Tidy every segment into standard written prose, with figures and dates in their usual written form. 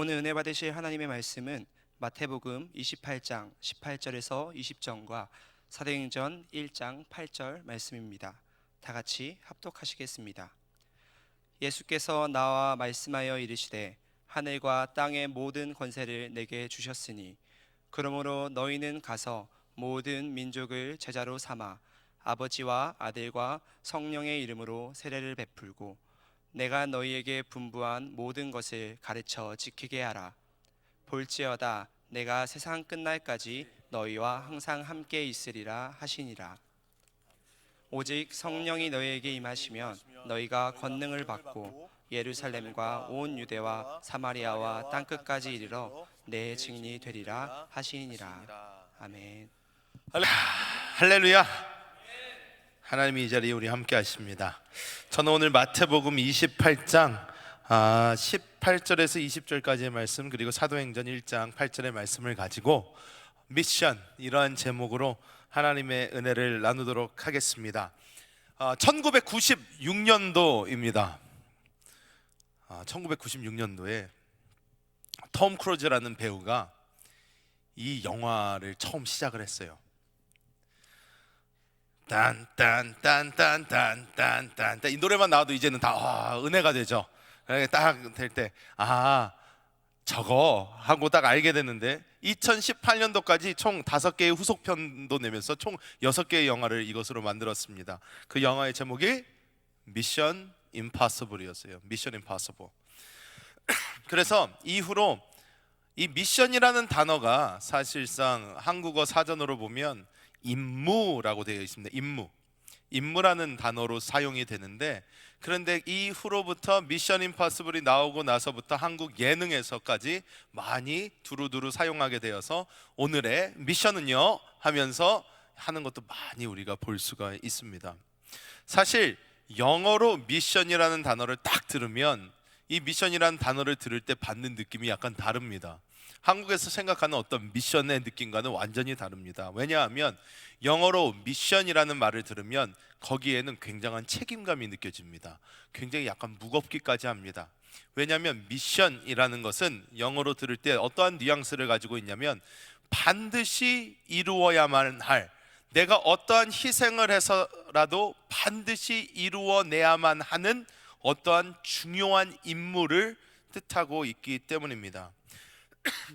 오늘 은혜 받으실 하나님의 말씀은 마태복음 28장 18절에서 20절과 사도행전 1장 8절 말씀입니다. 다 같이 합독하시겠습니다. 예수께서 나와 말씀하여 이르시되 하늘과 땅의 모든 권세를 내게 주셨으니 그러므로 너희는 가서 모든 민족을 제자로 삼아 아버지와 아들과 성령의 이름으로 세례를 베풀고 내가 너희에게 분부한 모든 것을 가르쳐 지키게 하라. 볼지어다 내가 세상 끝날까지 너희와 항상 함께 있으리라 하시니라. 오직 성령이 너희에게 임하시면 너희가 권능을 받고 예루살렘과 온 유대와 사마리아와 땅끝까지 이르러 내 증인이 되리라 하시니라. 아멘. 할렐루야. 하나님이 이 자리에 우리 함께 하십니다. 저는 오늘 마태복음 28장 18절에서 20절까지의 말씀, 그리고 사도행전 1장 8절의 말씀을 가지고 미션, 이러한 제목으로 하나님의 은혜를 나누도록 하겠습니다. 1996년도입니다. 1996년도에 톰 크루즈라는 배우가 이 영화를 처음 시작을 했어요. 딴딴딴딴딴딴딴, 이 노래만 나와도 이제는 다 은혜가 되죠. 딱 될 때 저거 하고 딱 알게 되는데, 2018년도까지 총 5개의 후속편도 내면서 총 6개의 영화를 이것으로 만들었습니다. 그 영화의 제목이 미션 임파서블이었어요. 미션 임파서블. 그래서 이후로 이 미션이라는 단어가 사실상 한국어 사전으로 보면 임무라고 되어 있습니다. 임무라는 단어로 사용이 되는데, 그런데 이후로부터 미션 임파서블이 나오고 나서부터 한국 예능에서까지 많이 두루두루 사용하게 되어서 오늘의 미션은요 하면서 하는 것도 많이 우리가 볼 수가 있습니다. 사실 영어로 미션이라는 단어를 딱 들으면 이 미션이라는 단어를 들을 때 받는 느낌이 약간 다릅니다. 한국에서 생각하는 어떤 미션의 느낌과는 완전히 다릅니다. 왜냐하면 영어로 미션이라는 말을 들으면 거기에는 굉장한 책임감이 느껴집니다. 굉장히 약간 무겁기까지 합니다. 왜냐하면 미션이라는 것은 영어로 들을 때 어떠한 뉘앙스를 가지고 있냐면, 반드시 이루어야만 할, 내가 어떠한 희생을 해서라도 반드시 이루어내야만 하는 어떠한 중요한 임무를 뜻하고 있기 때문입니다.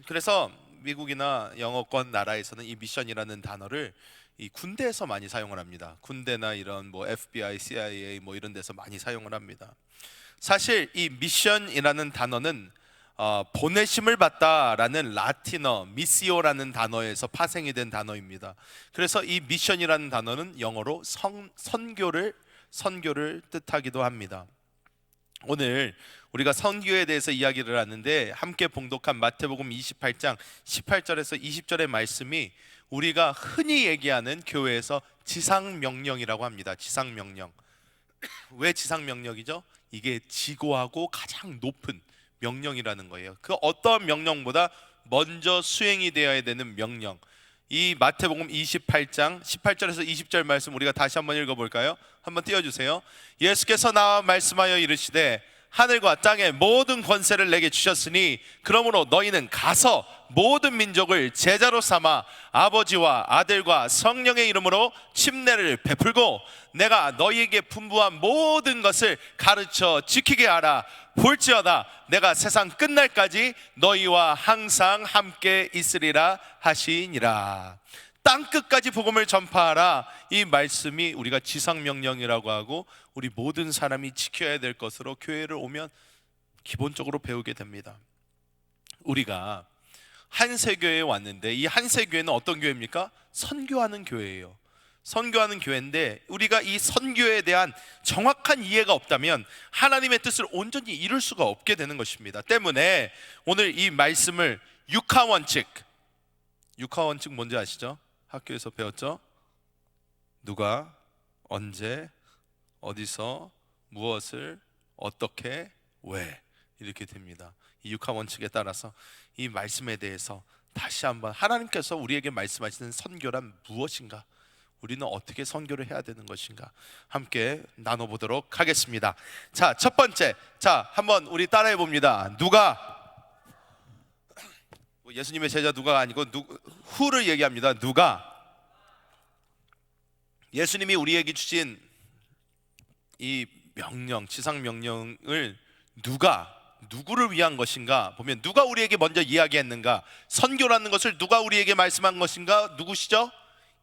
그래서 미국이나 영어권 나라에서는 이 미션이라는 단어를 이 군대에서 많이 사용을 합니다. 군대나 이런 FBI, CIA 이런 데서 많이 사용을 합니다. 사실 이 미션이라는 단어는 보내심을 받다라는 라틴어 미시오라는 단어에서 파생이 된 단어입니다. 그래서 이 미션이라는 단어는 영어로 선교를 뜻하기도 합니다. 오늘 우리가 선교에 대해서 이야기를 하는데, 함께 봉독한 마태복음 28장 18절에서 20절의 말씀이 우리가 흔히 얘기하는 교회에서 지상명령이라고 합니다. 지상명령. 왜 지상명령이죠? 이게 지고하고 가장 높은 명령이라는 거예요. 그 어떤 명령보다 먼저 수행이 되어야 되는 명령. 이 마태복음 28장 18절에서 20절 말씀 우리가 다시 한번 읽어볼까요? 한번 띄워주세요. 예수께서 나와 말씀하여 이르시되 하늘과 땅의 모든 권세를 내게 주셨으니 그러므로 너희는 가서 모든 민족을 제자로 삼아 아버지와 아들과 성령의 이름으로 침례를 베풀고 내가 너희에게 분부한 모든 것을 가르쳐 지키게 하라. 볼지어다 내가 세상 끝날까지 너희와 항상 함께 있으리라 하시니라. 땅끝까지 복음을 전파하라. 이 말씀이 우리가 지상명령이라고 하고 우리 모든 사람이 지켜야 될 것으로 교회를 오면 기본적으로 배우게 됩니다. 우리가 한세교회에 왔는데, 이 한세교회는 어떤 교회입니까? 선교하는 교회예요. 선교하는 교회인데, 우리가 이 선교에 대한 정확한 이해가 없다면 하나님의 뜻을 온전히 이룰 수가 없게 되는 것입니다. 때문에 오늘 이 말씀을 육하원칙 뭔지 아시죠? 학교에서 배웠죠? 누가, 언제, 어디서, 무엇을, 어떻게, 왜, 이렇게 됩니다. 이 육하원칙에 따라서 이 말씀에 대해서 다시 한번, 하나님께서 우리에게 말씀하시는 선교란 무엇인가, 우리는 어떻게 선교를 해야 되는 것인가 함께 나눠보도록 하겠습니다. 자, 첫 번째, 한번 우리 따라해 봅니다. 누가, 예수님의 제자 누가가 아니고 who를 얘기합니다. 누가. 예수님이 우리에게 주신 이 명령, 지상 명령을 누구를 위한 것인가 보면, 누가 우리에게 먼저 이야기했는가? 선교라는 것을 누가 우리에게 말씀한 것인가? 누구시죠?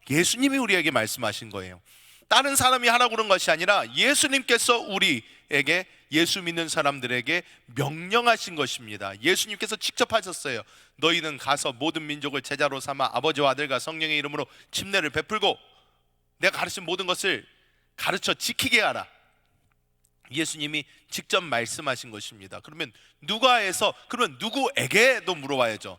예수님이 우리에게 말씀하신 거예요. 다른 사람이 하라고 그런 것이 아니라 예수님께서 우리에게, 예수 믿는 사람들에게 명령하신 것입니다. 예수님께서 직접 하셨어요. 너희는 가서 모든 민족을 제자로 삼아 아버지와 아들과 성령의 이름으로 침례를 베풀고 내가 가르친 모든 것을 가르쳐 지키게 하라. 예수님이 직접 말씀하신 것입니다. 그러면 그러면 누구에게도 물어봐야죠.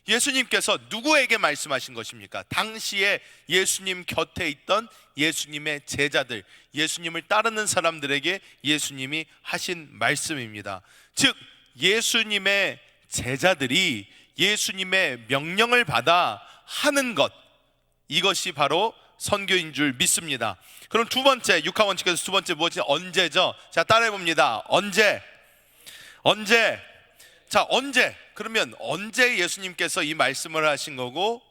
예수님께서 누구에게 말씀하신 것입니까? 당시에 예수님 곁에 있던 예수님의 제자들, 예수님을 따르는 사람들에게 예수님이 하신 말씀입니다. 즉 예수님의 제자들이 예수님의 명령을 받아 하는 것, 이것이 바로 선교인 줄 믿습니다. 그럼 두 번째, 육하 원칙에서 두 번째 무엇이? 언제죠? 자, 따라해 봅니다. 언제? 자, 언제? 그러면 언제 예수님께서 이 말씀을 하신 거고,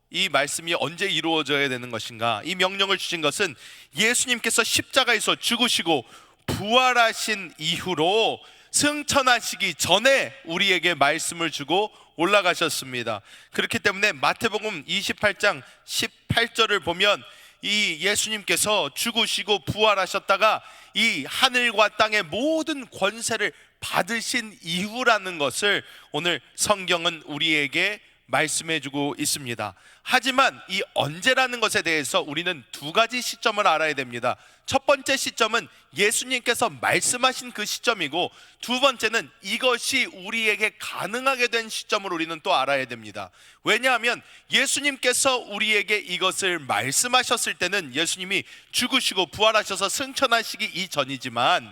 이 말씀이 언제 이루어져야 되는 것인가? 이 명령을 주신 것은 예수님께서 십자가에서 죽으시고 부활하신 이후로 승천하시기 전에 우리에게 말씀을 주고 올라가셨습니다. 그렇기 때문에 마태복음 28장 18절을 보면 이 예수님께서 죽으시고 부활하셨다가 이 하늘과 땅의 모든 권세를 받으신 이후라는 것을 오늘 성경은 우리에게 말씀해주고 있습니다. 하지만 이 언제라는 것에 대해서 우리는 두 가지 시점을 알아야 됩니다. 첫 번째 시점은 예수님께서 말씀하신 그 시점이고, 두 번째는 이것이 우리에게 가능하게 된 시점을 우리는 또 알아야 됩니다. 왜냐하면 예수님께서 우리에게 이것을 말씀하셨을 때는 예수님이 죽으시고 부활하셔서 승천하시기 이전이지만,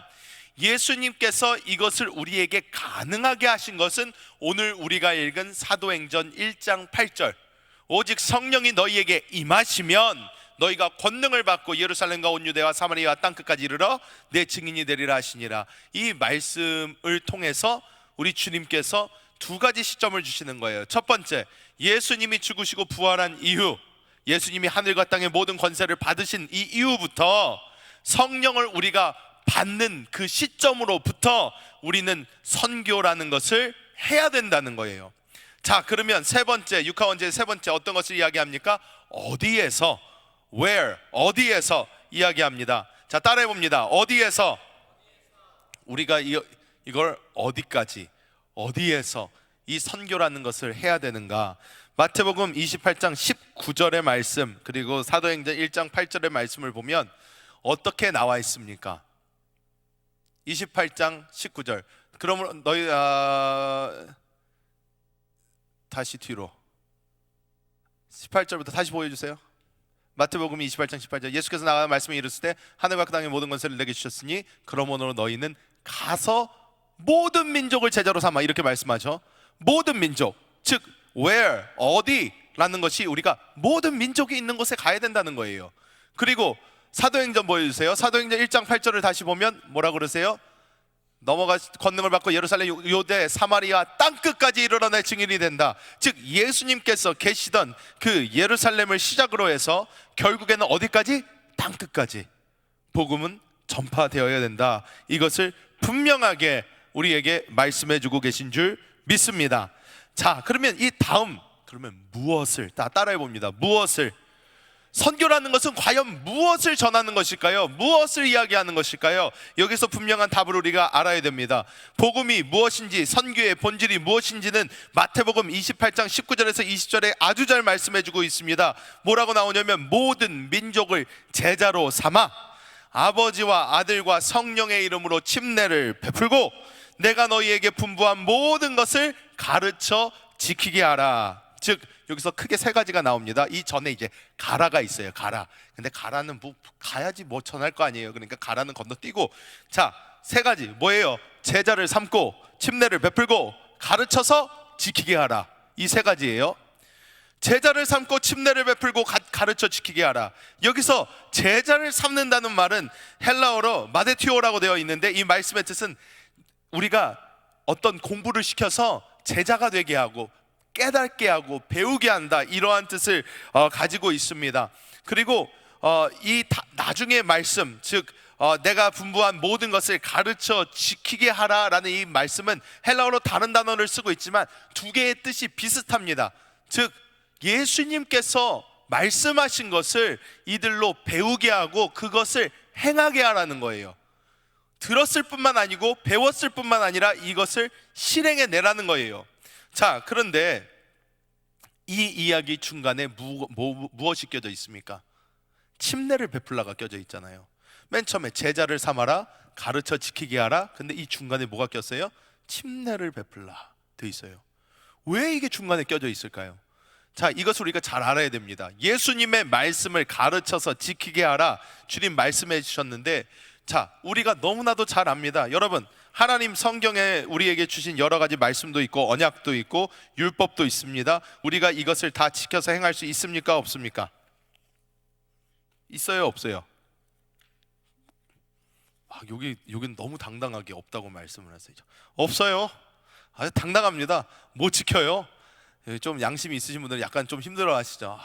예수님께서 이것을 우리에게 가능하게 하신 것은 오늘 우리가 읽은 사도행전 1장 8절, 오직 성령이 너희에게 임하시면 너희가 권능을 받고 예루살렘과 온 유대와 사마리아와 땅끝까지 이르러 내 증인이 되리라 하시니라. 이 말씀을 통해서 우리 주님께서 두 가지 시점을 주시는 거예요. 첫 번째, 예수님이 죽으시고 부활한 이후, 예수님이 하늘과 땅의 모든 권세를 받으신 이 이후부터 성령을 우리가 받는 그 시점으로부터 우리는 선교라는 것을 해야 된다는 거예요. 자, 그러면 세 번째, 육하원제의 세 번째 어떤 것을 이야기합니까? 어디에서, where, 어디에서 이야기합니다. 자, 따라해 봅니다. 어디에서? 우리가 이걸 어디까지, 어디에서 이 선교라는 것을 해야 되는가? 마태복음 28장 19절의 말씀, 그리고 사도행전 1장 8절의 말씀을 보면 어떻게 나와 있습니까? 28장 19절. 그러면 너희 다시 뒤로 18절부터 다시 보여주세요. 마태복음 28장 18절. 예수께서 나가 말씀을 이르실 때 하늘과 그 땅의 모든 권세를 내게 주셨으니 그러므로 너희는 가서 모든 민족을 제자로 삼아, 이렇게 말씀하죠. 모든 민족, 즉 where, 어디라는 것이 우리가 모든 민족이 있는 곳에 가야 된다는 거예요. 그리고 사도행전 보여주세요. 사도행전 1장 8절을 다시 보면 뭐라 그러세요? 넘어가 권능을 받고 예루살렘, 유대, 사마리아 땅끝까지 이르러 내 증인이 된다. 즉 예수님께서 계시던 그 예루살렘을 시작으로 해서 결국에는 어디까지? 땅끝까지 복음은 전파되어야 된다. 이것을 분명하게 우리에게 말씀해주고 계신 줄 믿습니다. 자, 그러면 이 다음, 그러면 무엇을 따라해 봅니다. 무엇을? 선교라는 것은 과연 무엇을 전하는 것일까요? 무엇을 이야기하는 것일까요? 여기서 분명한 답을 우리가 알아야 됩니다. 복음이 무엇인지, 선교의 본질이 무엇인지는 마태복음 28장 19절에서 20절에 아주 잘 말씀해주고 있습니다. 뭐라고 나오냐면 모든 민족을 제자로 삼아 아버지와 아들과 성령의 이름으로 침례를 베풀고 내가 너희에게 분부한 모든 것을 가르쳐 지키게 하라. 즉 여기서 크게 세 가지가 나옵니다. 이 전에 이제 가라가 있어요. 가라. 근데 가라는 뭐 가야지 뭐 전할 거 아니에요. 그러니까 가라는 건너뛰고, 자, 세 가지 뭐예요? 제자를 삼고 침례를 베풀고 가르쳐서 지키게 하라. 이 세 가지예요. 제자를 삼고 침례를 베풀고 가르쳐 지키게 하라. 여기서 제자를 삼는다는 말은 헬라어로 마데티오라고 되어 있는데, 이 말씀의 뜻은 우리가 어떤 공부를 시켜서 제자가 되게 하고 깨닫게 하고 배우게 한다, 이러한 뜻을 가지고 있습니다. 그리고 나중에 말씀, 즉 내가 분부한 모든 것을 가르쳐 지키게 하라라는 이 말씀은 헬라어로 다른 단어를 쓰고 있지만 두 개의 뜻이 비슷합니다. 즉 예수님께서 말씀하신 것을 이들로 배우게 하고 그것을 행하게 하라는 거예요. 들었을 뿐만 아니고 배웠을 뿐만 아니라 이것을 실행해 내라는 거예요. 자, 그런데 이 이야기 중간에 무엇이 껴져 있습니까? 침례를 베풀라가 껴져 있잖아요. 맨 처음에 제자를 삼아라, 가르쳐 지키게 하라. 근데 이 중간에 뭐가 꼈어요? 침례를 베풀라 돼 있어요. 왜 이게 중간에 껴져 있을까요? 자, 이것을 우리가 잘 알아야 됩니다. 예수님의 말씀을 가르쳐서 지키게 하라, 주님 말씀해 주셨는데, 자, 우리가 너무나도 잘 압니다. 여러분, 하나님 성경에 우리에게 주신 여러 가지 말씀도 있고 언약도 있고 율법도 있습니다. 우리가 이것을 다 지켜서 행할 수 있습니까? 없습니까? 있어요? 없어요? 여긴 너무 당당하게 없다고 말씀을 하세요. 없어요. 아주 당당합니다. 못 지켜요. 좀 양심이 있으신 분들은 약간 좀 힘들어 하시죠.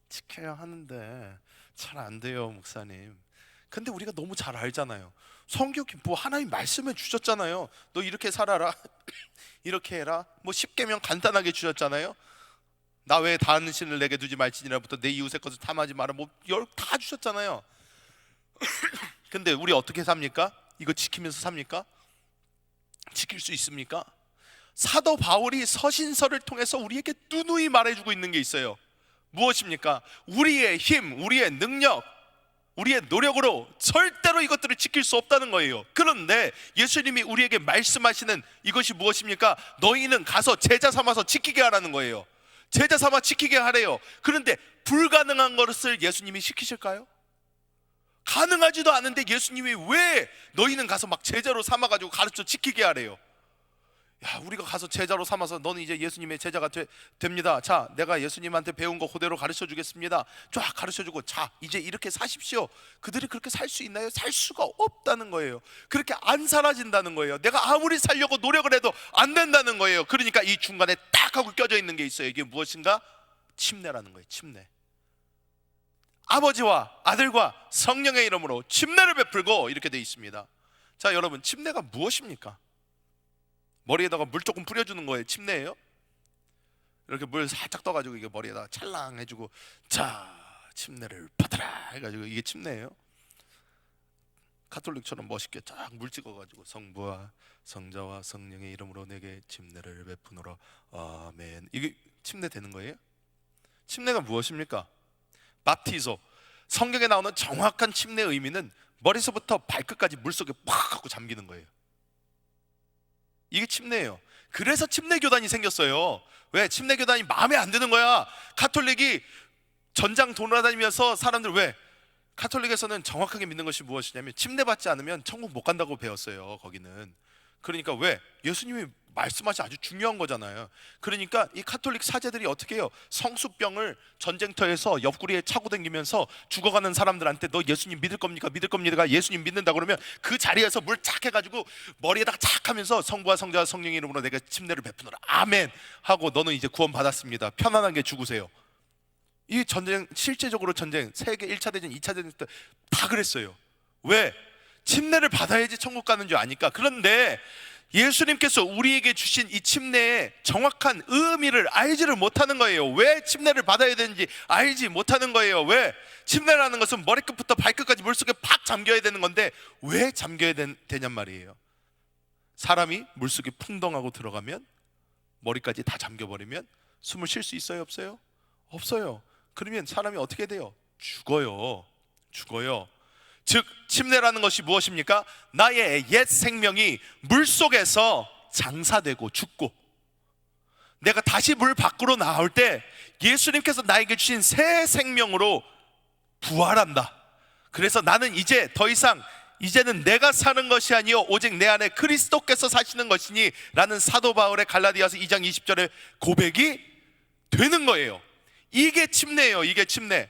지켜야 하는데 잘 안 돼요, 목사님. 근데 우리가 너무 잘 알잖아요. 성경이 뭐 하나님 말씀해 주셨잖아요. 너 이렇게 살아라, 이렇게 해라. 뭐 십계명 간단하게 주셨잖아요. 나 외에 다른 신을 내게 두지 말지니라부터 내 이웃의 것을 탐하지 마라, 뭐 다 주셨잖아요. 근데 우리 어떻게 삽니까? 이거 지키면서 삽니까? 지킬 수 있습니까? 사도 바울이 서신서를 통해서 우리에게 누누이 말해주고 있는 게 있어요. 무엇입니까? 우리의 힘, 우리의 능력, 우리의 노력으로 절대로 이것들을 지킬 수 없다는 거예요. 그런데 예수님이 우리에게 말씀하시는 이것이 무엇입니까? 너희는 가서 제자 삼아서 지키게 하라는 거예요. 제자 삼아 지키게 하래요. 그런데 불가능한 것을 예수님이 시키실까요? 가능하지도 않은데 예수님이 왜 너희는 가서 막 제자로 삼아가지고 가르쳐 지키게 하래요? 야, 우리가 가서 제자로 삼아서 너는 이제 예수님의 제자가 됩니다. 자, 내가 예수님한테 배운 거 그대로 가르쳐 주겠습니다. 쫙 가르쳐 주고, 자, 이제 이렇게 사십시오. 그들이 그렇게 살 수 있나요? 살 수가 없다는 거예요. 그렇게 안 살아진다는 거예요. 내가 아무리 살려고 노력을 해도 안 된다는 거예요. 그러니까 이 중간에 딱 하고 껴져 있는 게 있어요. 이게 무엇인가? 침례라는 거예요. 침례. 아버지와 아들과 성령의 이름으로 침례를 베풀고, 이렇게 돼 있습니다. 자, 여러분, 침례가 무엇입니까? 머리에다가 물 조금 뿌려주는 거예요? 침례예요? 이렇게 물 살짝 떠가지고 이게 머리에다가 찰랑 해주고, 자, 침례를 받아라 해가지고, 이게 침례예요? 가톨릭처럼 멋있게 쫙 물 찍어가지고 성부와 성자와 성령의 이름으로 내게 침례를 베푸노라 아멘, 이게 침례 되는 거예요? 침례가 무엇입니까? 바티소, 성경에 나오는 정확한 침례의 의미는 머리서부터 발끝까지 물속에 팍 하고 잠기는 거예요. 이게 침례예요. 그래서 침례교단이 생겼어요. 왜? 침례교단이 마음에 안 드는 거야. 가톨릭이 전장 돌아다니면서 사람들, 왜? 가톨릭에서는 정확하게 믿는 것이 무엇이냐면 침례받지 않으면 천국 못 간다고 배웠어요. 거기는. 그러니까 왜? 예수님이 말씀하신 아주 중요한 거잖아요. 그러니까 이 가톨릭 사제들이 어떻게 해요? 성수병을 전쟁터에서 옆구리에 차고 다니면서 죽어가는 사람들한테 너 예수님 믿을 겁니까? 믿을 겁니까? 예수님 믿는다 그러면 그 자리에서 물 착 해가지고 머리에다가 착 하면서 성부와 성자와 성령의 이름으로 내가 침례를 베푸노라 아멘 하고, 너는 이제 구원 받았습니다. 편안하게 죽으세요. 이 전쟁, 실제적으로 전쟁, 세계 1차 대전, 2차 대전 때 다 그랬어요. 왜? 침례를 받아야지 천국 가는 줄 아니까. 그런데 예수님께서 우리에게 주신 이 침례의 정확한 의미를 알지를 못하는 거예요. 왜 침례를 받아야 되는지 알지 못하는 거예요. 왜? 침례라는 것은 머리끝부터 발끝까지 물속에 팍 잠겨야 되는 건데 왜 잠겨야 되냔 말이에요. 사람이 물속에 풍덩하고 들어가면, 머리까지 다 잠겨버리면 숨을 쉴 수 있어요? 없어요? 없어요. 그러면 사람이 어떻게 돼요? 죽어요. 즉 침례라는 것이 무엇입니까? 나의 옛 생명이 물속에서 장사되고 죽고, 내가 다시 물 밖으로 나올 때 예수님께서 나에게 주신 새 생명으로 부활한다. 그래서 나는 이제 더 이상, 이제는 내가 사는 것이 아니요 오직 내 안에 그리스도께서 사시는 것이니 라는 사도 바울의 갈라디아서 2장 20절의 고백이 되는 거예요. 이게 침례예요. 이게 침례.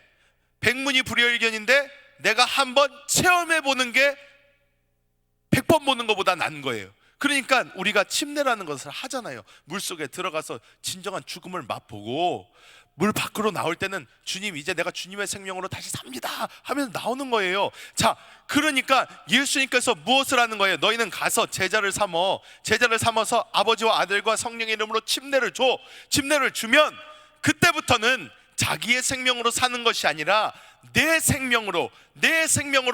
백문이 불여일견인데 내가 한번 체험해 보는 게 100번 보는 것보다 나은 거예요. 그러니까 우리가 침례라는 것을 하잖아요. 물속에 들어가서 진정한 죽음을 맛보고 물 밖으로 나올 때는 주님, 이제 내가 주님의 생명으로 다시 삽니다 하면서 나오는 거예요. 자, 그러니까 예수님께서 무엇을 하는 거예요? 너희는 가서 제자를 삼아서 아버지와 아들과 성령의 이름으로 침례를 줘. 침례를 주면 그때부터는 자기의 생명으로 사는 것이 아니라 내 생명으로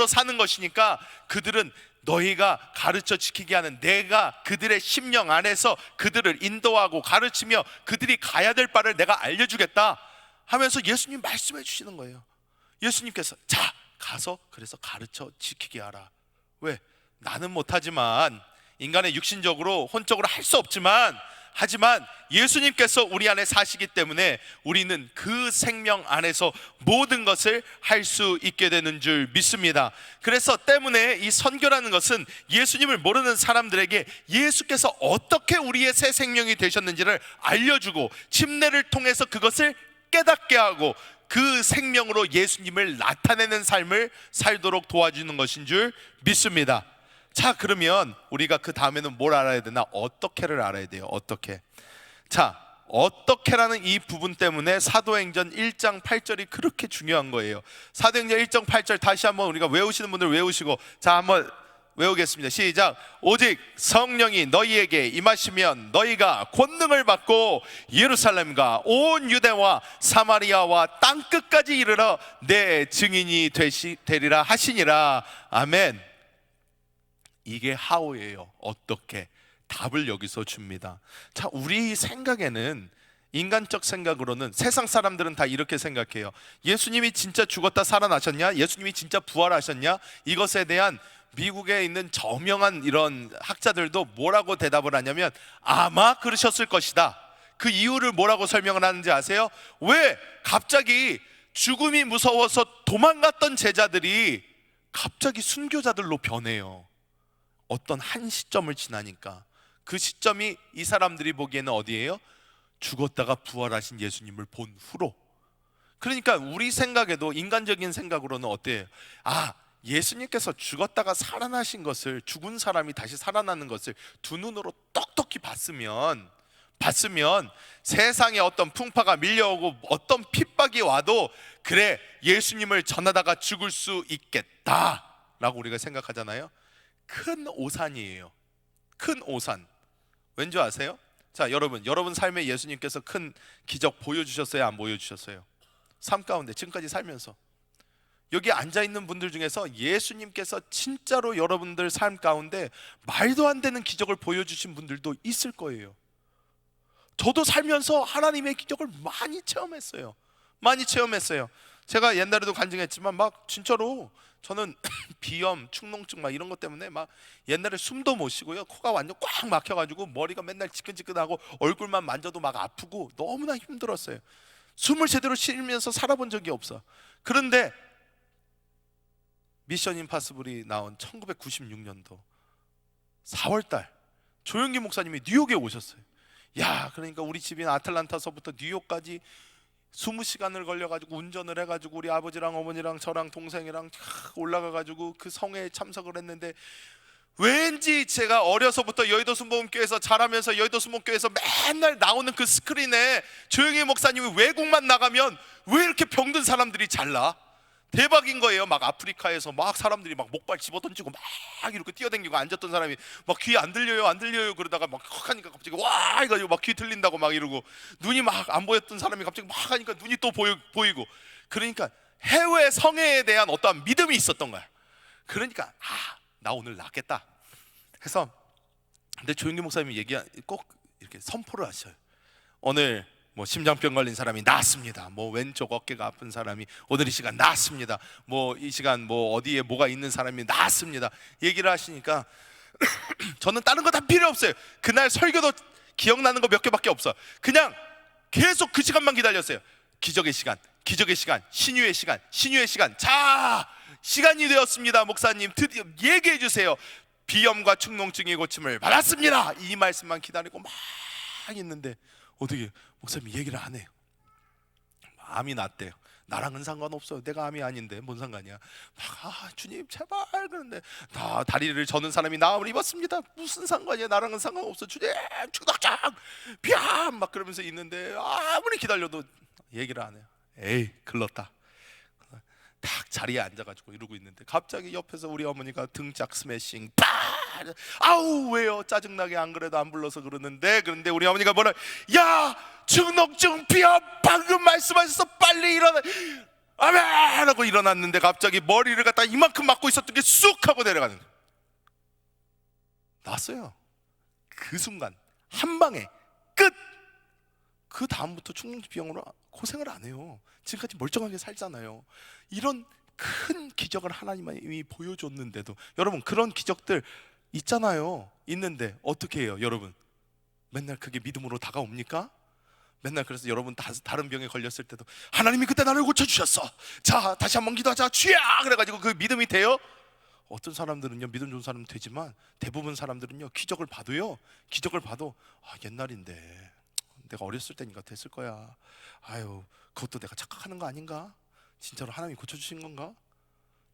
사는 것이니까, 그들은 너희가 가르쳐 지키게 하는 내가 그들의 심령 안에서 그들을 인도하고 가르치며 그들이 가야 될 바를 내가 알려주겠다 하면서 예수님 말씀해 주시는 거예요. 예수님께서 자, 가서 그래서 가르쳐 지키게 하라. 왜? 나는 못하지만, 인간의 육신적으로 혼적으로 할 수 없지만, 하지만 예수님께서 우리 안에 사시기 때문에 우리는 그 생명 안에서 모든 것을 할 수 있게 되는 줄 믿습니다. 그래서 때문에 이 선교라는 것은 예수님을 모르는 사람들에게 예수께서 어떻게 우리의 새 생명이 되셨는지를 알려주고, 침례를 통해서 그것을 깨닫게 하고 그 생명으로 예수님을 나타내는 삶을 살도록 도와주는 것인 줄 믿습니다. 자, 그러면 우리가 그 다음에는 뭘 알아야 되나? 어떻게를 알아야 돼요. 어떻게. 자, 어떻게라는 이 부분 때문에 사도행전 1장 8절이 그렇게 중요한 거예요. 사도행전 1장 8절 다시 한번 우리가 외우시는 분들 외우시고, 자, 한번 외우겠습니다. 시작. 오직 성령이 너희에게 임하시면 너희가 권능을 받고 예루살렘과 온 유대와 사마리아와 땅끝까지 이르러 내 증인이 되리라 하시니라. 아멘. 이게 how예요. 어떻게. 답을 여기서 줍니다. 자, 우리 생각에는, 인간적 생각으로는 세상 사람들은 다 이렇게 생각해요. 예수님이 진짜 죽었다 살아나셨냐? 예수님이 진짜 부활하셨냐? 이것에 대한 미국에 있는 저명한 이런 학자들도 뭐라고 대답을 하냐면 아마 그러셨을 것이다. 그 이유를 뭐라고 설명을 하는지 아세요? 왜 갑자기 죽음이 무서워서 도망갔던 제자들이 갑자기 순교자들로 변해요? 어떤 한 시점을 지나니까. 그 시점이 이 사람들이 보기에는 어디예요? 죽었다가 부활하신 예수님을 본 후로. 그러니까 우리 생각에도, 인간적인 생각으로는 어때요? 아, 예수님께서 죽었다가 살아나신 것을, 죽은 사람이 다시 살아나는 것을 두 눈으로 똑똑히 봤으면 세상에 어떤 풍파가 밀려오고 어떤 핍박이 와도 그래, 예수님을 전하다가 죽을 수 있겠다 라고 우리가 생각하잖아요. 큰 오산이에요. 큰 오산. 왠지 아세요? 자, 여러분 삶에 예수님께서 큰 기적 보여주셨어요? 안 보여주셨어요? 삶 가운데 지금까지 살면서 여기 앉아있는 분들 중에서 예수님께서 진짜로 여러분들 삶 가운데 말도 안 되는 기적을 보여주신 분들도 있을 거예요. 저도 살면서 하나님의 기적을 많이 체험했어요. 제가 옛날에도 간증했지만 막 진짜로 저는 비염, 축농증 막 이런 것 때문에 막 옛날에 숨도 못 쉬고요. 코가 완전 꽉 막혀가지고 머리가 맨날 지끈지끈하고 얼굴만 만져도 막 아프고 너무나 힘들었어요. 숨을 제대로 쉬면서 살아본 적이 없어. 그런데 미션 임파서블이 나온 1996년도 4월달 조영기 목사님이 뉴욕에 오셨어요. 야, 그러니까 우리 집인 아틀란타서부터 뉴욕까지 20시간을 걸려가지고 운전을 해가지고 우리 아버지랑 어머니랑 저랑 동생이랑 올라가가지고 그 성회에 참석을 했는데, 왠지 제가 어려서부터 여의도 순복음교회에서 자라면서 여의도 순복음교회에서 맨날 나오는 그 스크린에 조영희 목사님이 외국만 나가면 왜 이렇게 병든 사람들이 잘나? 대박인 거예요. 막 아프리카에서 막 사람들이 막 목발 집어던지고 막 이렇게 뛰어다니고, 앉았던 사람이 막 귀 안 들려요 그러다가 막 하니까 갑자기 와 이거 막 귀 들린다고 막 이러고, 눈이 막 안 보였던 사람이 갑자기 막 하니까 눈이 또 보이고. 그러니까 해외 성회에 대한 어떠한 믿음이 있었던 거야. 그러니까 나 오늘 낫겠다 해서. 근데 조영기 목사님이 꼭 이렇게 선포를 하셔요. 오늘 뭐 심장병 걸린 사람이 낫습니다. 뭐 왼쪽 어깨가 아픈 사람이 오늘 이 시간 낫습니다. 뭐 이 시간 뭐 어디에 뭐가 있는 사람이 낫습니다. 얘기를 하시니까 저는 다른 거 다 필요 없어요. 그날 설교도 기억나는 거 몇 개밖에 없어. 그냥 계속 그 시간만 기다렸어요. 기적의 시간, 신유의 시간. 자, 시간이 되었습니다. 목사님 드디어 얘기해 주세요. 비염과 축농증의 고침을 받았습니다. 이 말씀만 기다리고 막 있는데 어떻게 목사님이 얘기를 안 해요. 마음이 났대요. 나랑은 상관없어요. 내가 암이 아닌데 뭔 상관이야. 막 주님 제발 그런데 다 다리를 저는 사람이 나음을 입었습니다. 무슨 상관이야. 나랑은 상관없어. 주님 추덕장 비암 막 그러면서 있는데 아무리 기다려도 얘기를 안 해요. 에이 글렀다. 딱 자리에 앉아가지고 이러고 있는데 갑자기 옆에서 우리 어머니가 등짝 스매싱 빠! 아우 왜요? 짜증나게 안 그래도 안 불러서 그러는데. 그런데 우리 어머니가 뭐라, 야 중독증 비암 방금 말씀하셔서 빨리 일어나 아멘 하고 일어났는데 갑자기 머리를 갖다 이만큼 맞고 있었던 게 쑥 하고 내려가는 거예요. 났어요. 그 순간 한 방에 끝. 그 다음부터 충동지병으로 고생을 안 해요. 지금까지 멀쩡하게 살잖아요. 이런 큰 기적을 하나님이 보여줬는데도, 여러분 그런 기적들 있잖아요. 있는데 어떻게 해요 여러분? 맨날 그게 믿음으로 다가옵니까? 맨날 그래서 여러분 다른 병에 걸렸을 때도 하나님이 그때 나를 고쳐주셨어, 자 다시 한번 기도하자 주야 그래가지고 그 믿음이 돼요? 어떤 사람들은요 믿음 좋은 사람은 되지만 대부분 사람들은요 기적을 봐도요, 기적을 봐도 옛날인데 내가 어렸을 때니까 됐을 거야, 아유 그것도 내가 착각하는 거 아닌가? 진짜로 하나님이 고쳐주신 건가?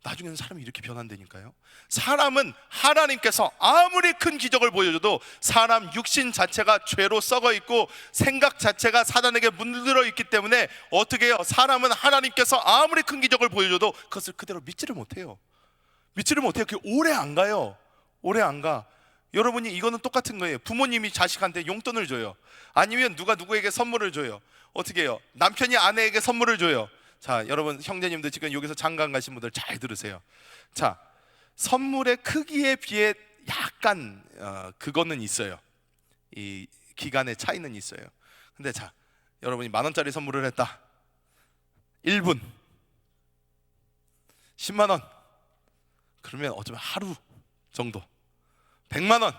나중에는 사람이 이렇게 변한다니까요. 사람은 하나님께서 아무리 큰 기적을 보여줘도 사람 육신 자체가 죄로 썩어 있고 생각 자체가 사단에게 물들어 있기 때문에 어떻게 해요? 사람은 하나님께서 아무리 큰 기적을 보여줘도 그것을 그대로 믿지를 못해요. 믿지를 못해요. 그게 오래 안 가요. 오래 안 가. 여러분이 이거는 똑같은 거예요. 부모님이 자식한테 용돈을 줘요. 아니면 누가 누구에게 선물을 줘요. 어떻게 해요? 남편이 아내에게 선물을 줘요. 자, 여러분 형제님들 지금 여기서 장가 가신 분들 잘 들으세요. 자, 선물의 크기에 비해 약간 그거는 있어요. 이 기간의 차이는 있어요. 근데 자, 여러분이 10,000원짜리 선물을 했다. 1분 10만 원 그러면 어쩌면 하루 정도, 100만 원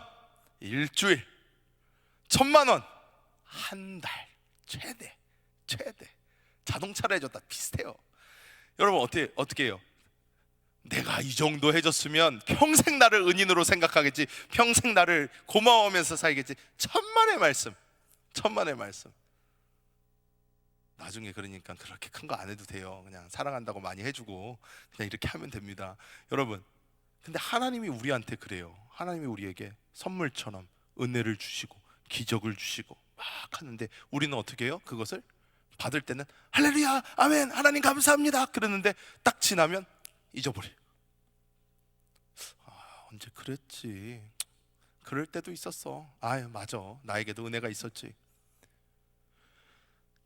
일주일, 1,000만 원 한 달, 최대. 자동차를 해줬다 비슷해요. 여러분 어떻게 해요? 내가 이 정도 해줬으면 평생 나를 은인으로 생각하겠지, 평생 나를 고마워하면서 살겠지. 천만의 말씀. 나중에 그러니까 그렇게 큰 거 안 해도 돼요. 그냥 사랑한다고 많이 해주고 그냥 이렇게 하면 됩니다. 여러분 근데 하나님이 우리한테 그래요. 하나님이 우리에게 선물처럼 은혜를 주시고 기적을 주시고 막 하는데 우리는 어떻게 해요? 그것을 받을 때는 할렐루야 아멘 하나님 감사합니다 그러는데 딱 지나면 잊어버려요. 언제 그랬지, 그럴 때도 있었어, 맞아 나에게도 은혜가 있었지.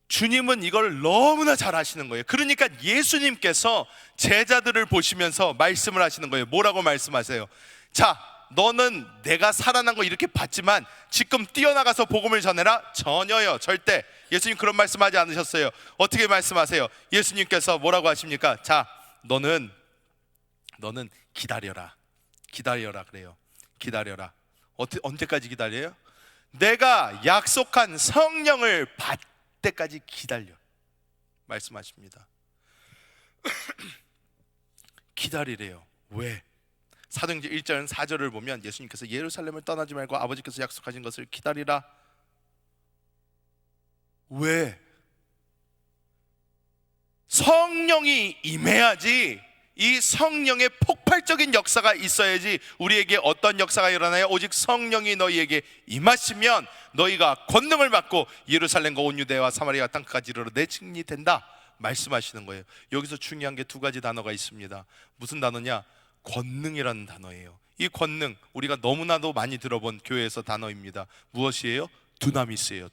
주님은 이걸 너무나 잘 아시는 거예요. 그러니까 예수님께서 제자들을 보시면서 말씀을 하시는 거예요. 뭐라고 말씀하세요? 자, 너는 내가 살아난 거 이렇게 봤지만 지금 뛰어나가서 복음을 전해라? 전혀요, 절대. 예수님 그런 말씀하지 않으셨어요. 어떻게 말씀하세요? 예수님께서 뭐라고 하십니까? 자, 너는 기다려라 그래요. 기다려라. 언제까지 기다려요? 내가 약속한 성령을 받 때까지 기다려 말씀하십니다. 기다리래요. 왜? 사도행전 1절 4절을 보면 예수님께서 예루살렘을 떠나지 말고 아버지께서 약속하신 것을 기다리라. 왜? 성령이 임해야지, 이 성령의 폭발적인 역사가 있어야지 우리에게 어떤 역사가 일어나요? 오직 성령이 너희에게 임하시면 너희가 권능을 받고 예루살렘과 온 유대와 사마리아 땅까지 이르러 내 증인이 된다 말씀하시는 거예요. 여기서 중요한 게 두 가지 단어가 있습니다. 무슨 단어냐? 권능이라는 단어예요. 이 권능 우리가 너무나도 많이 들어본 교회에서 단어입니다. 무엇이에요? 두나미스예요.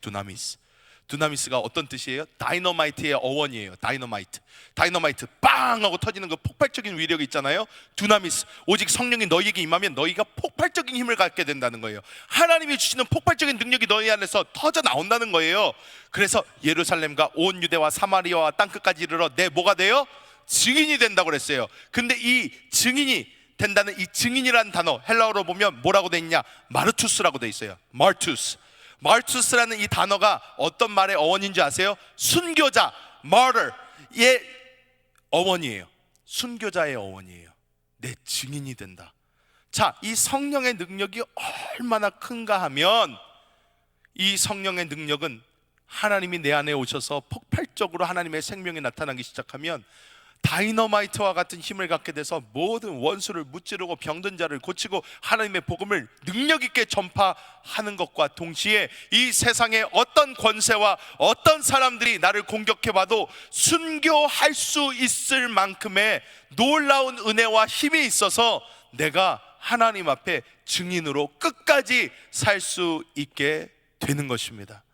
두나미스가 어떤 뜻이에요? 다이너마이트의 어원이에요. 다이너마이트 빵 하고 터지는 그 폭발적인 위력이 있잖아요. 두나미스, 오직 성령이 너희에게 임하면 너희가 폭발적인 힘을 갖게 된다는 거예요. 하나님이 주시는 폭발적인 능력이 너희 안에서 터져 나온다는 거예요. 그래서 예루살렘과 온 유대와 사마리아와 땅끝까지 이르러 내 뭐가 돼요? 증인이 된다고 그랬어요. 근데 이 증인이 된다는 이 증인이라는 단어 헬라어로 보면 뭐라고 돼 있냐? 마르투스라고 돼 있어요. 마르투스라는 이 단어가 어떤 말의 어원인지 아세요? 순교자, martyr의 어원이에요. 순교자의 어원이에요. 내 증인이 된다. 자, 이 성령의 능력이 얼마나 큰가 하면 이 성령의 능력은 하나님이 내 안에 오셔서 폭발적으로 하나님의 생명이 나타나기 시작하면 다이너마이트와 같은 힘을 갖게 돼서 모든 원수를 무찌르고 병든 자를 고치고 하나님의 복음을 능력 있게 전파하는 것과 동시에 이 세상에 어떤 권세와 어떤 사람들이 나를 공격해봐도 순교할 수 있을 만큼의 놀라운 은혜와 힘이 있어서 내가 하나님 앞에 증인으로 끝까지 살 수 있게 되는 것입니다.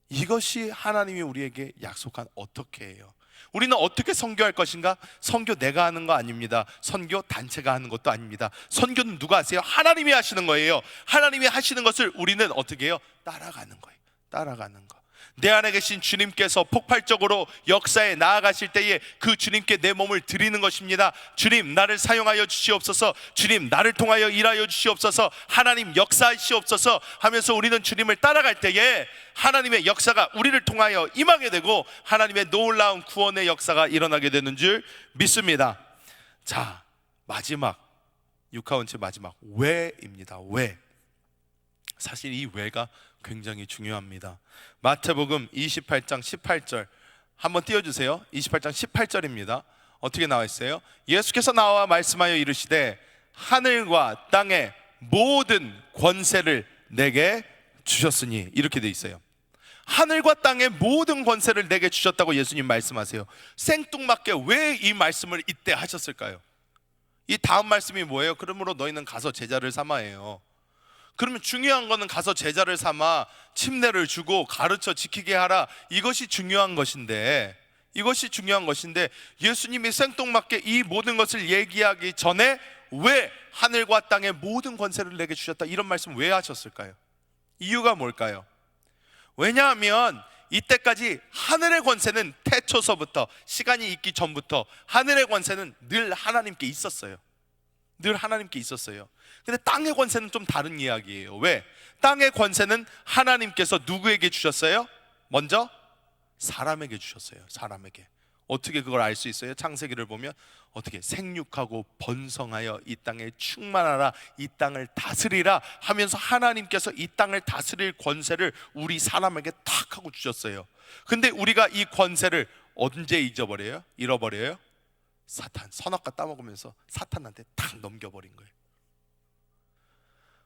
이것이 하나님이 우리에게 약속한 어떻게 해요. 우리는 어떻게 선교할 것인가? 선교 내가 하는 거 아닙니다. 선교 단체가 하는 것도 아닙니다. 선교는 누가 하세요? 하나님이 하시는 거예요. 하나님이 하시는 것을 우리는 어떻게 해요? 따라가는 거예요. 따라가는 거. 내 안에 계신 주님께서 폭발적으로 역사에 나아가실 때에 그 주님께 내 몸을 드리는 것입니다. 주님 나를 사용하여 주시옵소서. 주님 나를 통하여 일하여 주시옵소서. 하나님 역사하시옵소서 하면서 우리는 주님을 따라갈 때에 하나님의 역사가 우리를 통하여 임하게 되고 하나님의 놀라운 구원의 역사가 일어나게 되는 줄 믿습니다. 자, 마지막 육하원체 마지막 왜입니다. 왜. 사실 이 왜가 굉장히 중요합니다. 마태복음 28장 18절 한번 띄워주세요. 28장 18절입니다. 어떻게 나와 있어요? 예수께서 나와 말씀하여 이르시되 하늘과 땅의 모든 권세를 내게 주셨으니, 이렇게 돼 있어요. 하늘과 땅의 모든 권세를 내게 주셨다고 예수님 말씀하세요. 생뚱맞게 왜 이 말씀을 이때 하셨을까요? 이 다음 말씀이 뭐예요? 그러므로 너희는 가서 제자를 삼아예요. 그러면 중요한 거는 가서 제자를 삼아 침례를 주고 가르쳐 지키게 하라, 이것이 중요한 것인데, 예수님이 생뚱맞게 이 모든 것을 얘기하기 전에 왜 하늘과 땅의 모든 권세를 내게 주셨다, 이런 말씀 왜 하셨을까요? 이유가 뭘까요? 왜냐하면 이때까지 하늘의 권세는 태초서부터, 시간이 있기 전부터 하늘의 권세는 늘 하나님께 있었어요. 늘 하나님께 있었어요. 근데 땅의 권세는 좀 다른 이야기예요. 왜? 땅의 권세는 하나님께서 누구에게 주셨어요? 먼저 사람에게 주셨어요. 사람에게. 어떻게 그걸 알 수 있어요? 창세기를 보면 어떻게 생육하고 번성하여 이 땅에 충만하라, 이 땅을 다스리라 하면서 하나님께서 이 땅을 다스릴 권세를 우리 사람에게 탁 하고 주셨어요. 근데 우리가 이 권세를 언제 잃어버려요? 사탄, 선악과 따먹으면서 사탄한테 탁 넘겨버린 거예요.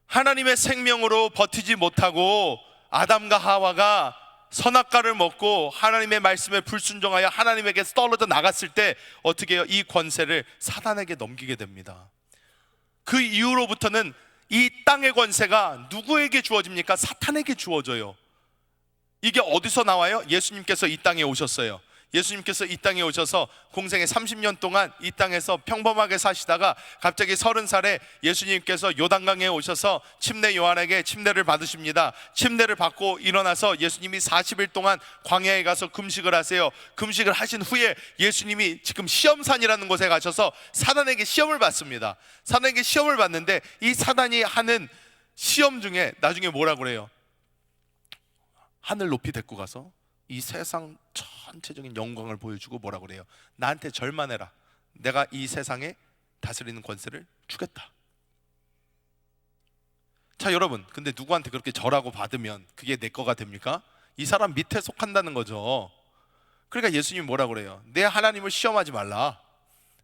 하나님의 생명으로 버티지 못하고 아담과 하와가 선악과를 먹고 하나님의 말씀에 불순종하여 하나님에게 떨어져 나갔을 때 어떻게 해요? 이 권세를 사단에게 넘기게 됩니다. 그 이후로부터는 이 땅의 권세가 누구에게 주어집니까? 사탄에게 주어져요. 이게 어디서 나와요? 예수님께서 이 땅에 오셨어요. 예수님께서 이 땅에 오셔서 공생의 30년 동안 이 땅에서 평범하게 사시다가 갑자기 30살에 예수님께서 요단강에 오셔서 침례 요한에게 침례를 받으십니다. 침례를 받고 일어나서 예수님이 40일 동안 광야에 가서 금식을 하세요. 금식을 하신 후에 예수님이 지금 시험산이라는 곳에 가셔서 사단에게 시험을 받습니다. 사단에게 시험을 받는데 이 사단이 하는 시험 중에 나중에 뭐라고 그래요? 하늘 높이 데리고 가서 이 세상 전체적인 영광을 보여주고 뭐라 그래요? 나한테 절만 해라. 내가 이 세상에 다스리는 권세를 주겠다. 자, 여러분, 근데 누구한테 그렇게 절하고 받으면 그게 내 거가 됩니까? 이 사람 밑에 속한다는 거죠. 그러니까 예수님이 뭐라 그래요? 내 하나님을 시험하지 말라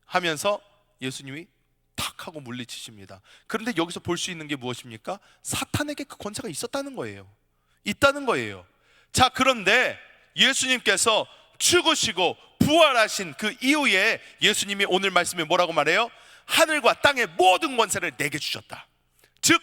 하면서 예수님이 탁 하고 물리치십니다. 그런데 여기서 볼 수 있는 게 무엇입니까? 사탄에게 그 권세가 있었다는 거예요. 있다는 거예요. 자, 그런데 예수님께서 죽으시고 부활하신 그 이후에 예수님이 오늘 말씀에 뭐라고 말해요? 하늘과 땅의 모든 권세를 내게 주셨다. 즉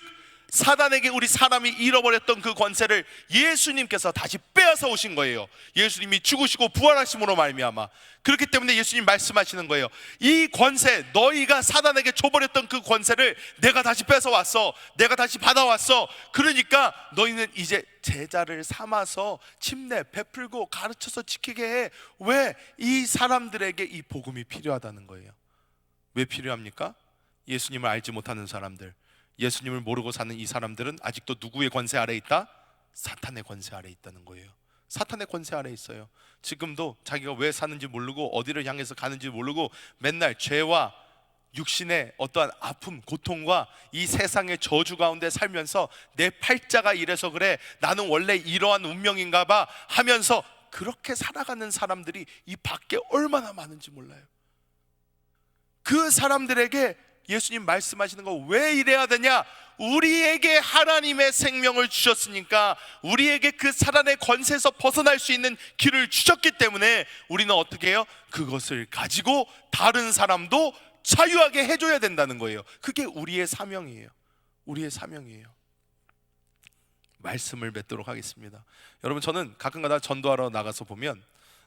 사단에게 우리 사람이 잃어버렸던 그 권세를 예수님께서 다시 빼앗아 오신 거예요. 예수님이 죽으시고 부활하심으로 말미암아. 그렇기 때문에 예수님 말씀하시는 거예요. 이 권세, 너희가 사단에게 줘버렸던 그 권세를 내가 다시 뺏어왔어. 내가 다시 받아왔어. 그러니까 너희는 이제 제자를 삼아서 침례 베풀고 가르쳐서 지키게 해. 왜? 이 사람들에게 이 복음이 필요하다는 거예요. 왜 필요합니까? 예수님을 알지 못하는 사람들, 예수님을 모르고 사는 이 사람들은 아직도 누구의 권세 아래 있다? 사탄의 권세 아래 있다는 거예요. 사탄의 권세 아래 있어요. 지금도 자기가 왜 사는지 모르고 어디를 향해서 가는지 모르고 맨날 죄와 육신의 어떠한 아픔, 고통과 이 세상의 저주 가운데 살면서 내 팔자가 이래서 그래, 나는 원래 이러한 운명인가 봐 하면서 그렇게 살아가는 사람들이 이 밖에 얼마나 많은지 몰라요. 그 사람들에게 예수님 말씀하시는 거, 왜 이래야 되냐? 우리에게 하나님의 생명을 주셨으니까, 우리에게 그 사단의 권세에서 벗어날 수 있는 길을 주셨기 때문에 우리는 어떻게 해요? 그것을 가지고 다른 사람도 자유하게 해줘야 된다는 거예요. 그게 우리의 사명이에요. 우리의 사명이에요. 말씀을 맺도록 하겠습니다. 여러분, 저는 가끔가다 전도하러 나가서 보면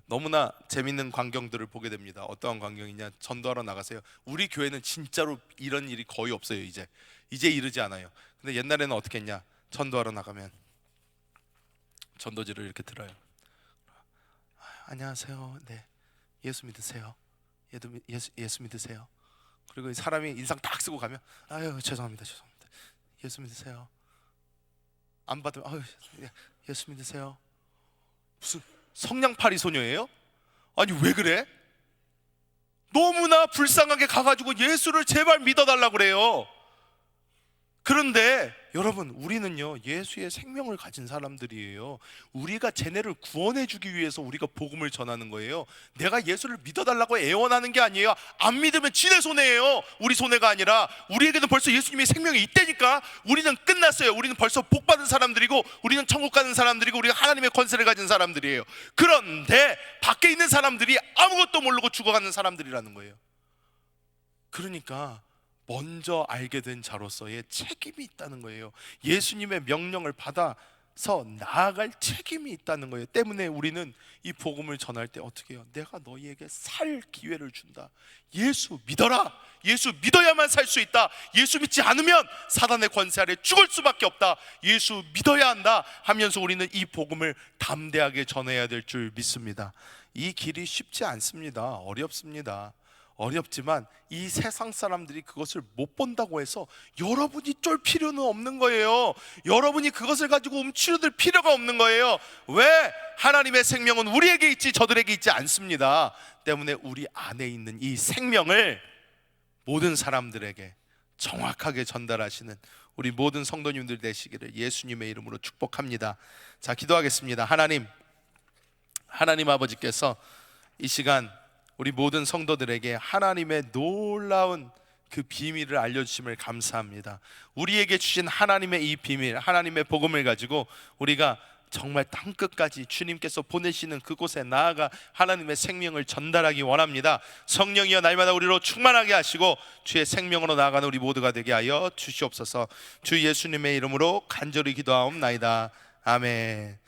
너무나 재밌는 광경들을 보게 됩니다. 어떠한 광경이냐? 전도하러 나가세요. 우리 교회는 진짜로 이런 일이 거의 없어요. 이제 이러지 않아요. 근데 옛날에는 어떻게 했냐? 전도하러 나가면 전도지를 이렇게 들어요. 안녕하세요. 네, 예수 믿으세요. 예수 믿으세요. 그리고 사람이 인상 딱 쓰고 가면, 아유 죄송합니다. 예수 믿으세요. 안 받으면, 아유 예수 믿으세요. 무슨 성냥팔이 소녀예요? 아니 왜 그래? 너무나 불쌍하게 가가지고 예수를 제발 믿어달라고 그래요. 그런데 여러분, 우리는요 예수의 생명을 가진 사람들이에요. 우리가 쟤네를 구원해 주기 위해서 우리가 복음을 전하는 거예요. 내가 예수를 믿어달라고 애원하는 게 아니에요. 안 믿으면 지네 손해예요. 우리 손해가 아니라, 우리에게는 벌써 예수님의 생명이 있다니까. 우리는 끝났어요. 우리는 벌써 복 받은 사람들이고, 우리는 천국 가는 사람들이고, 우리가 하나님의 권세를 가진 사람들이에요. 그런데 밖에 있는 사람들이 아무것도 모르고 죽어가는 사람들이라는 거예요. 그러니까 먼저 알게 된 자로서의 책임이 있다는 거예요. 예수님의 명령을 받아서 나아갈 책임이 있다는 거예요. 때문에 우리는 이 복음을 전할 때 어떻게 해요? 내가 너희에게 살 기회를 준다. 예수 믿어라. 예수 믿어야만 살 수 있다. 예수 믿지 않으면 사단의 권세 아래 죽을 수밖에 없다. 예수 믿어야 한다 하면서 우리는 이 복음을 담대하게 전해야 될 줄 믿습니다. 이 길이 쉽지 않습니다. 어렵지만 이 세상 사람들이 그것을 못 본다고 해서 여러분이 쫄 필요는 없는 거예요. 여러분이 그것을 가지고 움츠러들 필요가 없는 거예요. 왜? 하나님의 생명은 우리에게 있지 저들에게 있지 않습니다. 때문에 우리 안에 있는 이 생명을 모든 사람들에게 정확하게 전달하시는 우리 모든 성도님들 되시기를 예수님의 이름으로 축복합니다. 자, 기도하겠습니다. 하나님 아버지께서 이 시간 우리 모든 성도들에게 하나님의 놀라운 그 비밀을 알려주심을 감사합니다. 우리에게 주신 하나님의 이 비밀, 하나님의 복음을 가지고 우리가 정말 땅끝까지 주님께서 보내시는 그곳에 나아가 하나님의 생명을 전달하기 원합니다. 성령이여 날마다 우리로 충만하게 하시고 주의 생명으로 나아가는 우리 모두가 되게 하여 주시옵소서. 주 예수님의 이름으로 간절히 기도하옵나이다. 아멘.